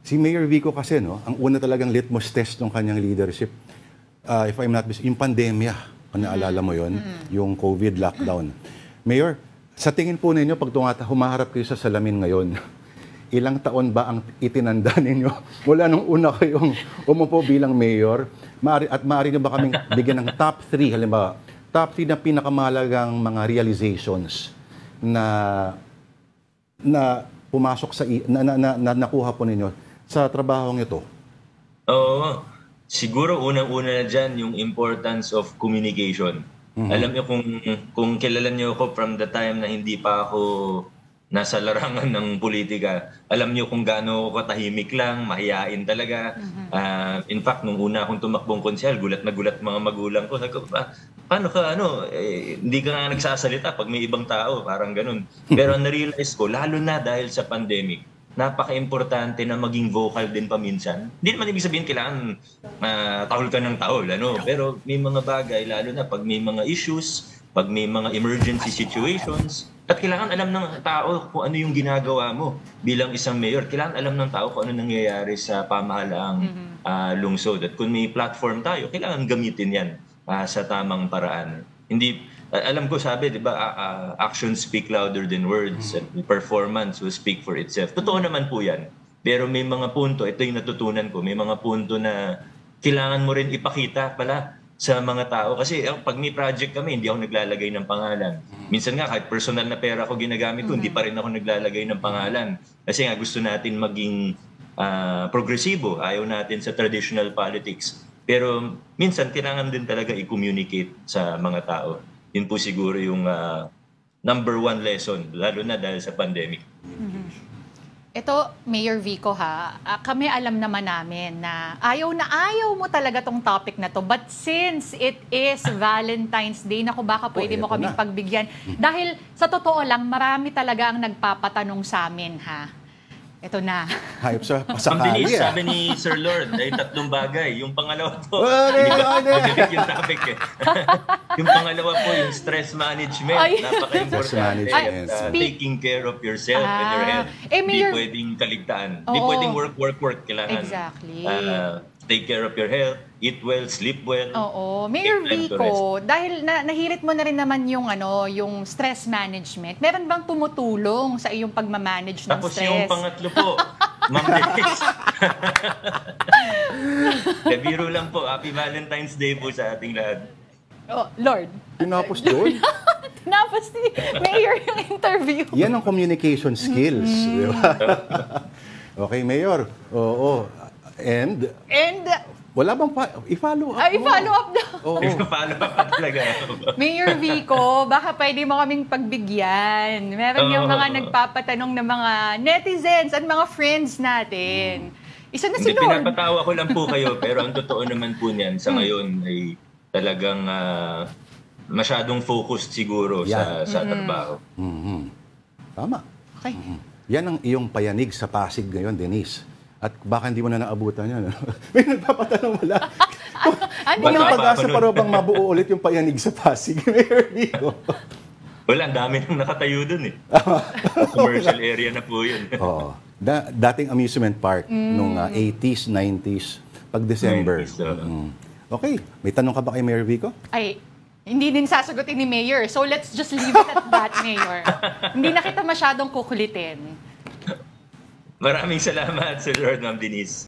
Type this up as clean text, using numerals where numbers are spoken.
Si Mayor Vico kasi, no, ang una talagang litmus test ng kanyang leadership, if I'm not mistaken, yung pandemya, kung naalala mo yon, yung COVID lockdown. Mayor, sa tingin po ninyo, pag humaharap kayo sa salamin ngayon, ilang taon ba ang itinanda ninyo mula nung una kayong umupo bilang mayor? Maaari nyo ba kaming bigyan ng top 3, halimbawa, top 3 na pinakamahalagang mga realizations na pumasok sa na nakuha po ninyo sa trabahong ito? Oo. Siguro unang-una na dyan yung importance of communication. Alam niyo kung kilala niyo ako from the time na hindi pa ako nasa larangan ng politika, alam niyo kung gaano ako katahimik lang, mahiyain talaga. In fact, nung una akong tumakbong konsyel, gulat na gulat mga magulang ko. Sabi ko, paano ka, hindi ka nga nagsasalita pag may ibang tao, parang ganun. Pero na-realize ko, lalo na dahil sa pandemic, napaka-importante na maging vocal din paminsan. Hindi naman ibig sabihin kailangan tahol ka ng tahol, pero may mga bagay, lalo na pag may mga issues, pag may mga emergency situations, at kailangan alam ng tao kung ano yung ginagawa mo bilang isang mayor. Kailangan alam ng tao kung ano nangyayari sa pamahalaang lungsod. At kung may platform tayo, kailangan gamitin yan sa tamang paraan. Hindi alam ko sabi, 'di ba, actions speak louder than words, and performance will speak for itself. Totoo naman po 'yan. Pero may mga punto, ito yung natutunan ko, may mga punto na kailangan mo rin ipakita pala sa mga tao kasi pag may project kami, hindi ako naglalagay ng pangalan. Minsan nga kahit personal na pera ko ginagamit ko, hindi pa rin ako naglalagay ng pangalan. Kasi nga gusto natin maging progresibo, ayaw natin sa traditional politics. Pero minsan kailangan din talaga i-communicate sa mga tao. Yun po siguro yung number one lesson, lalo na dahil sa pandemic. Ito, Mayor Vico kami alam naman namin na ayaw mo talaga tong topic na to. But since it is Valentine's Day, naku baka pwede mo kaming pagbigyan. Dahil sa totoo lang, marami talaga ang nagpapatanong sa amin, Ito na. Hayop sa pasakali. Sabi ni Sir Lord, ay 3 bagay. Yung pangalawa po, yung topic yung pangalawa po, yung stress management. Napaka-importante. Taking care of yourself and your health. Hindi pwedeng kaligtaan. Hindi pwedeng work. Kailangan take care of your health, eat well, sleep well. Oo. Mayor Vico, dahil nahirit mo na rin naman yung stress management, meron bang tumutulong sa iyong pagmamanage ng stress? Tapos yung pangatlo po, Ma'am Denise. Biro lang po. Happy Valentine's Day po sa ating lahat. Oh, Lord. Tinapos doon. Tinapos ni Mayor yung interview. Yan ang communication skills. Di ba? Okay, Mayor. Oo. And wala bang i-follow up? I-follow up daw. I-follow up talaga. Mayor Vico, baka pwede mo kaming pagbigyan. Meron yung mga nagpapatanong ng mga netizens at mga friends natin. Isa na si Lord. Pinapatawa ko lang po kayo, pero ang totoo naman po niyan sa ngayon ay talagang masyadong focused siguro sa trabaho. Tama. Okay. Yan ang iyong payanig sa Pasig ngayon, Denise. At baka hindi mo na naabutan yan. May nagpapatanong wala. May pag-asa pa bang mabuo ulit yung payanig sa Pasig, Mayor Vico? Wala, ang dami nang nakatayo dun Commercial area na po yun. Oo. Dating amusement park nung 80s, 90s, pag December. 90s, Okay. May tanong ka ba kay Mayor Vico? Ay, hindi din sasagutin ni Mayor. So let's just leave it at that, Mayor. Hindi na kita masyadong kukulitin. Maraming salamat, Sir Lord, Ma'am Denise.